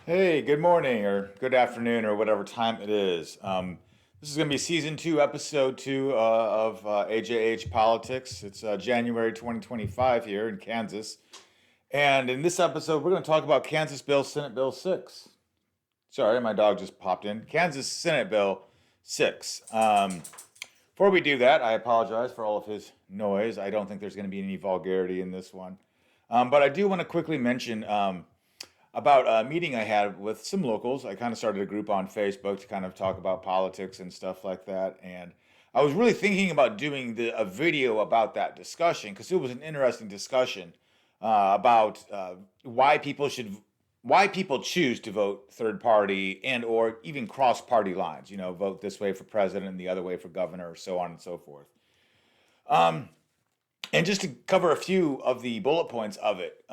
Hey, good morning or good afternoon or whatever time it is. This is going to be season two, episode two of AJH Politics. It's January 2025 here in Kansas. And in this episode, we're going to talk about Kansas Bill, Senate Bill 6. Sorry, my dog just popped in. Kansas Senate Bill 6. Before we do that, I apologize for all of his noise. I don't think there's going to be any vulgarity in this one. But I do want to quickly mention about a meeting I had with some locals. I kind of started a group on Facebook to kind of talk about politics and stuff like that. And I was really thinking about doing a video about that discussion because it was an interesting discussion about why people choose to vote third party and or even cross party lines. You know, vote this way for president and the other way for governor, so on and so forth. Um, and just to cover a few of the bullet points of it,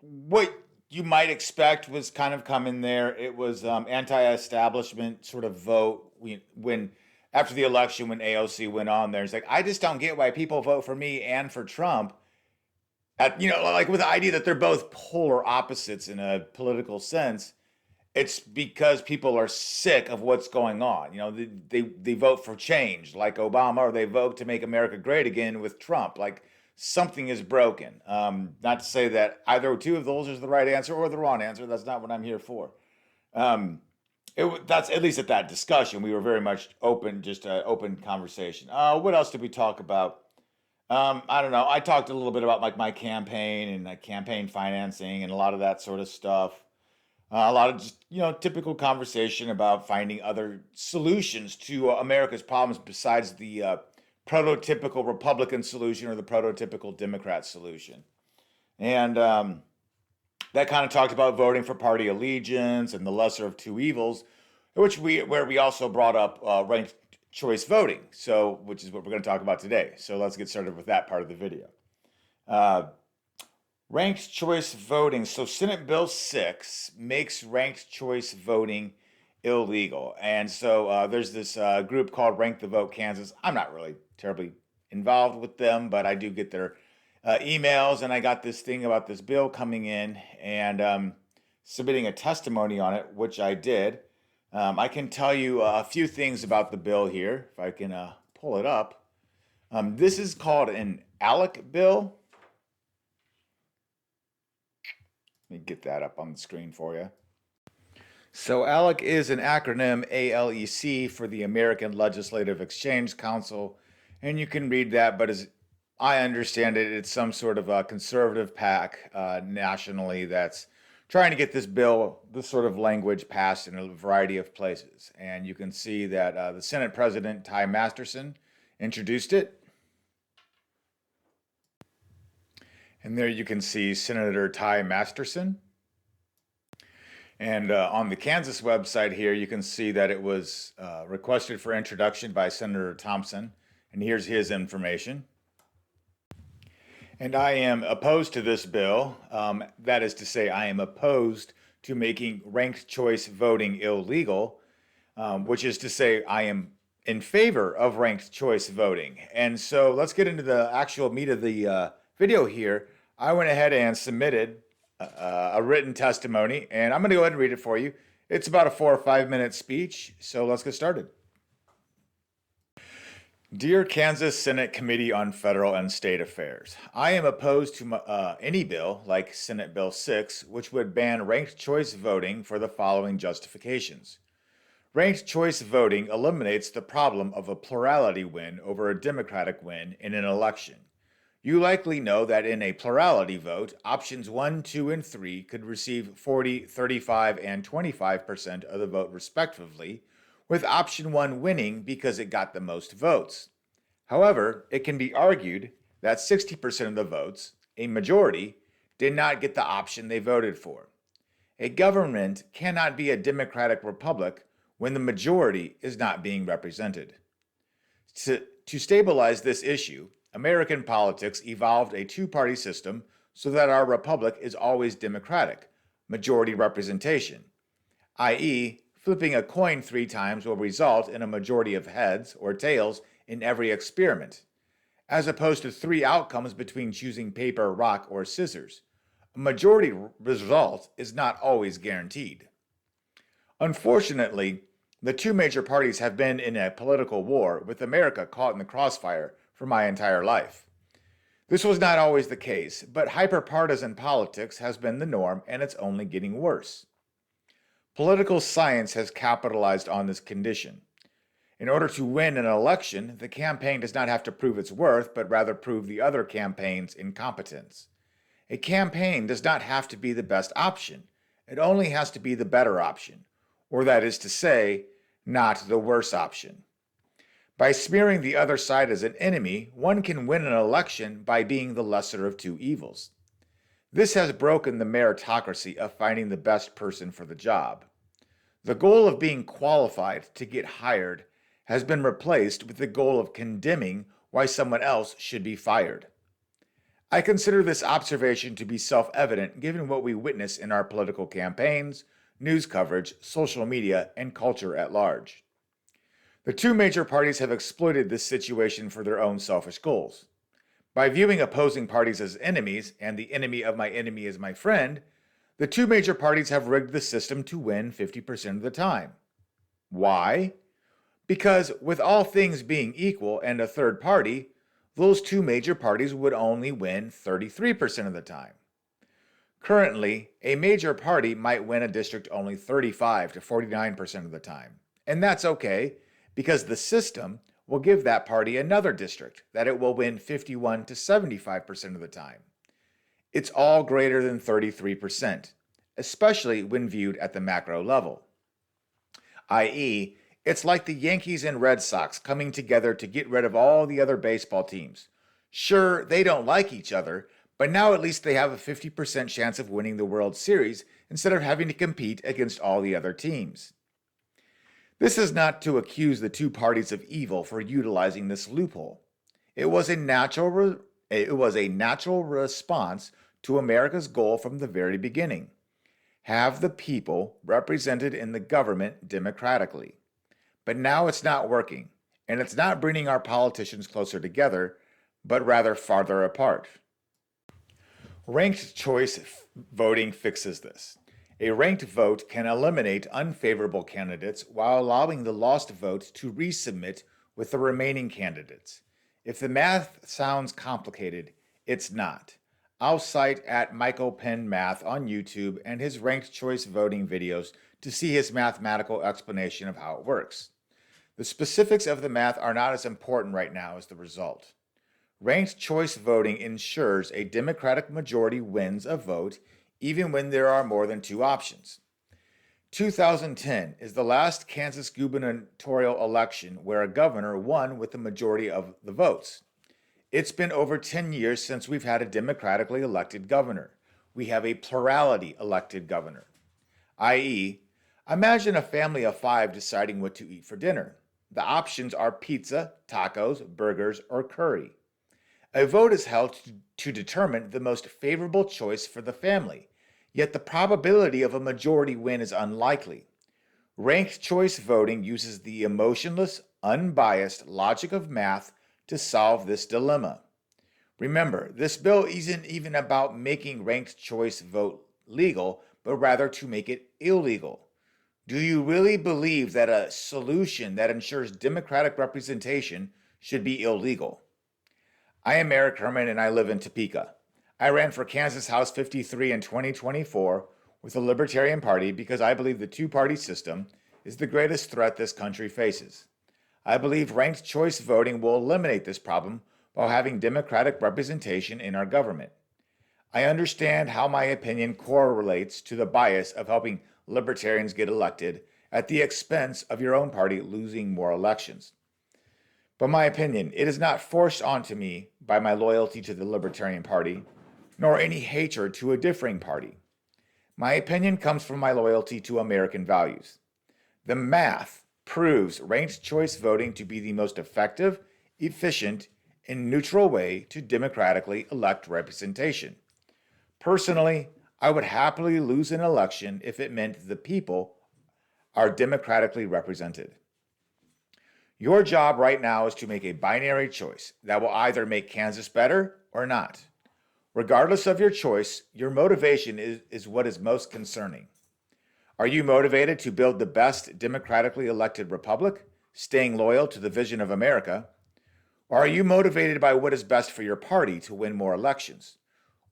what you might expect was kind of come in there. It was anti-establishment sort of vote when after the election when AOC went on there. It's like I just don't get why people vote for me and for Trump. Like with the idea that they're both polar opposites in a political sense. It's because people are sick of what's going on. They vote for change like Obama, or they vote to make America great again with Trump. Like something is broken. Not to say that either two of those is the right answer or the wrong answer. That's not what I'm here for. Um, that's at least at that discussion. We were very much open, just an open conversation. What else did we talk about? I don't know. I talked a little bit about like my campaign and campaign financing and a lot of that sort of stuff. A lot of just, typical conversation about finding other solutions to America's problems besides the prototypical Republican solution or the prototypical Democrat solution. And that kind of talked about voting for party allegiance and the lesser of two evils, where we also brought up ranked choice voting, so which is what we're going to talk about today. So let's get started with that part of the video. Uh, Ranked choice voting. So Senate Bill 6 makes ranked choice voting illegal. And so there's this group called Rank the Vote Kansas. I'm not really terribly involved with them, but I do get their emails. And I got this thing about this bill coming in and submitting a testimony on it, which I did. I can tell you a few things about the bill here, if I can pull it up. This is called an ALEC bill. Let me get that up on the screen for you. So ALEC is an acronym, ALEC, for the American Legislative Exchange Council, and you can read that, but as I understand it, it's some sort of a conservative pack nationally that's trying to get this sort of language passed in a variety of places. And you can see that the Senate President, Ty Masterson, introduced it. And there you can see Senator Ty Masterson. And on the Kansas website here, you can see that it was requested for introduction by Senator Thompson. And here's his information. And I am opposed to this bill. That is to say, I am opposed to making ranked choice voting illegal, which is to say, I am in favor of ranked choice voting. And so let's get into the actual meat of the video here. I went ahead and submitted a written testimony, and I'm going to go ahead and read it for you. It's about a 4 or 5 minute speech, so let's get started. Dear Kansas Senate Committee on Federal and State Affairs, I am opposed to any bill like Senate Bill 6, which would ban ranked choice voting for the following justifications. Ranked choice voting eliminates the problem of a plurality win over a Democratic win in an election. You likely know that in a plurality vote, options 1, 2, and 3 could receive 40, 35, and 25% of the vote respectively, with option 1 winning because it got the most votes. However, it can be argued that 60% of the votes, a majority, did not get the option they voted for. A government cannot be a democratic republic when the majority is not being represented. To stabilize this issue, American politics evolved a two-party system so that our republic is always democratic, majority representation, i.e., flipping a coin 3 times will result in a majority of heads or tails in every experiment, as opposed to 3 outcomes between choosing paper, rock, or scissors. a majority result is not always guaranteed. Unfortunately, the two major parties have been in a political war with America caught in the crossfire for my entire life. This was not always the case, but hyperpartisan politics has been the norm and it's only getting worse. Political science has capitalized on this condition. In order to win an election, the campaign does not have to prove its worth, but rather prove the other campaign's incompetence. A campaign does not have to be the best option. It only has to be the better option, or that is to say, not the worse option. By smearing the other side as an enemy, one can win an election by being the lesser of two evils. This has broken the meritocracy of finding the best person for the job. The goal of being qualified to get hired has been replaced with the goal of condemning why someone else should be fired. I consider this observation to be self-evident given what we witness in our political campaigns, news coverage, social media, and culture at large. The two major parties have exploited this situation for their own selfish goals. By viewing opposing parties as enemies, and the enemy of my enemy is my friend, the two major parties have rigged the system to win 50% of the time. Why? Because with all things being equal and a third party, those two major parties would only win 33% of the time. Currently, a major party might win a district only 35 to 49% of the time. And that's okay, because the system will give that party another district that it will win 51 to 75% of the time. It's all greater than 33%, especially when viewed at the macro level. I.e., it's like the Yankees and Red Sox coming together to get rid of all the other baseball teams. Sure, they don't like each other, but now at least they have a 50% chance of winning the World Series instead of having to compete against all the other teams. This is not to accuse the two parties of evil for utilizing this loophole. It was a natural response to America's goal from the very beginning. Have the people represented in the government democratically. But now it's not working, and it's not bringing our politicians closer together, but rather farther apart. Ranked choice voting fixes this. A ranked vote can eliminate unfavorable candidates while allowing the lost votes to resubmit with the remaining candidates. If the math sounds complicated, it's not. I'll cite at Michael Penn Math on YouTube and his ranked choice voting videos to see his mathematical explanation of how it works. The specifics of the math are not as important right now as the result. Ranked choice voting ensures a Democratic majority wins a vote even when there are more than two options. 2010 is the last Kansas gubernatorial election where a governor won with the majority of the votes. It's been over 10 years since we've had a democratically elected governor. We have a plurality elected governor. I.e., imagine a family of 5 deciding what to eat for dinner. The options are pizza, tacos, burgers, or curry. A vote is held to determine the most favorable choice for the family, yet the probability of a majority win is unlikely. Ranked choice voting uses the emotionless, unbiased logic of math to solve this dilemma. Remember, this bill isn't even about making ranked choice vote legal, but rather to make it illegal. Do you really believe that a solution that ensures democratic representation should be illegal? I am Eric Herman and I live in Topeka. I ran for Kansas House 53 in 2024 with the Libertarian Party because I believe the two-party system is the greatest threat this country faces. I believe ranked choice voting will eliminate this problem while having democratic representation in our government. I understand how my opinion correlates to the bias of helping libertarians get elected at the expense of your own party losing more elections. But my opinion, it is not forced onto me by my loyalty to the Libertarian Party, nor any hatred to a differing party. My opinion comes from my loyalty to American values. The math proves ranked choice voting to be the most effective, efficient, and neutral way to democratically elect representation. Personally, I would happily lose an election if it meant the people are democratically represented. Your job right now is to make a binary choice that will either make Kansas better or not. Regardless of your choice, your motivation is what is most concerning. Are you motivated to build the best democratically elected republic, staying loyal to the vision of America? Or are you motivated by what is best for your party to win more elections?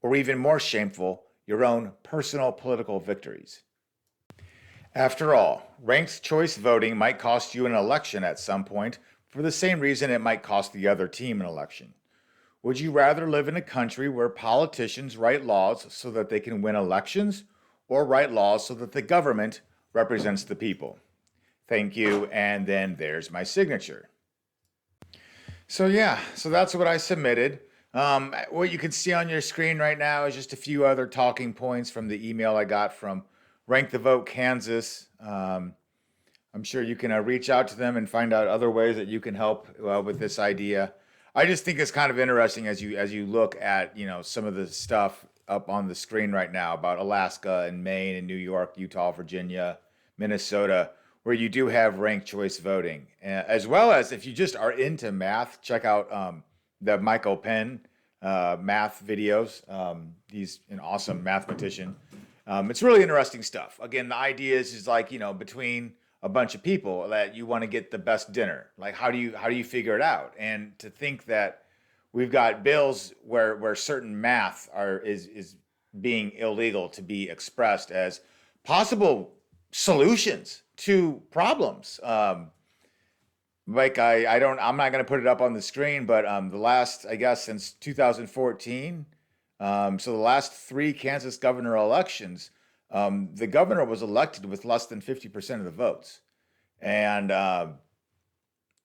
Or even more shameful, your own personal political victories? After all, ranked choice voting might cost you an election at some point for the same reason it might cost the other team an election. Would you rather live in a country where politicians write laws so that they can win elections, or write laws so that the government represents the people? Thank you, and then there's my signature. So yeah, so that's what I submitted. What you can see on your screen right now is just a few other talking points from the email I got from Rank the Vote Kansas. I'm sure you can reach out to them and find out other ways that you can help with this idea. I just think it's kind of interesting as you look at some of the stuff up on the screen right now about Alaska and Maine and New York, Utah, Virginia, Minnesota, where you do have ranked choice voting, as well as if you just are into math, check out the Michael Penn math videos. He's an awesome mathematician. It's really interesting stuff. Again, the idea is like between a bunch of people that you want to get the best dinner. Like how do you figure it out? And to think that we've got bills where certain math is being illegal to be expressed as possible solutions to problems. Like I'm not going to put it up on the screen, but the last, I guess, since 2014, so the last three Kansas governor elections, the governor was elected with less than 50% of the votes. And, and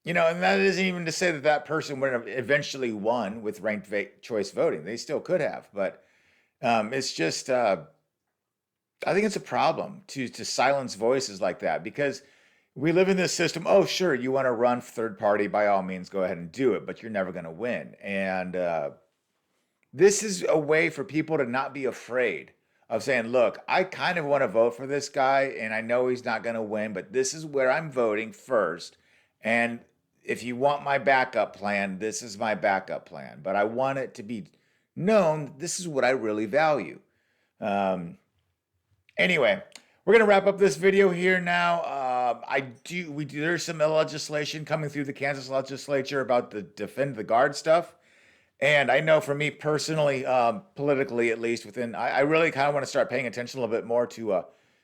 that isn't even to say that that person would have eventually won with ranked choice voting. They still could have, but it's just, I think it's a problem to silence voices like that, because we live in this system. Oh, sure, you want to run third party, by all means, go ahead and do it, but you're never going to win. And this is a way for people to not be afraid of saying, look, I kind of want to vote for this guy, and I know he's not going to win, but this is where I'm voting first. And if you want my backup plan, this is my backup plan. But I want it to be known this is what I really value. Anyway, we're going to wrap up this video here now. There's some legislation coming through the Kansas legislature about the Defend the Guard stuff. And I know for me personally, politically at least, I really kind of want to start paying attention a little bit more to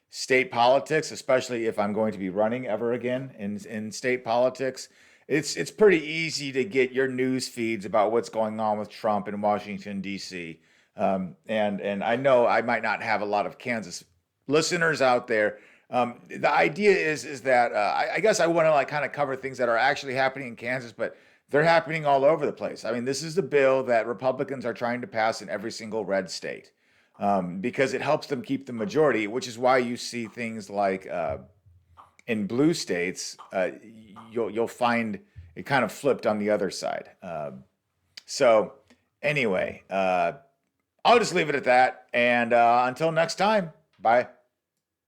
state politics, especially if I'm going to be running ever again in state politics. It's pretty easy to get your news feeds about what's going on with Trump in Washington, D.C. And I know I might not have a lot of Kansas listeners out there. The idea is that I guess I want to like kind of cover things that are actually happening in Kansas, but they're happening all over the place. I mean, this is the bill that Republicans are trying to pass in every single red state because it helps them keep the majority, which is why you see things like in blue states, you'll find it kind of flipped on the other side. So anyway, I'll just leave it at that. And until next time, bye.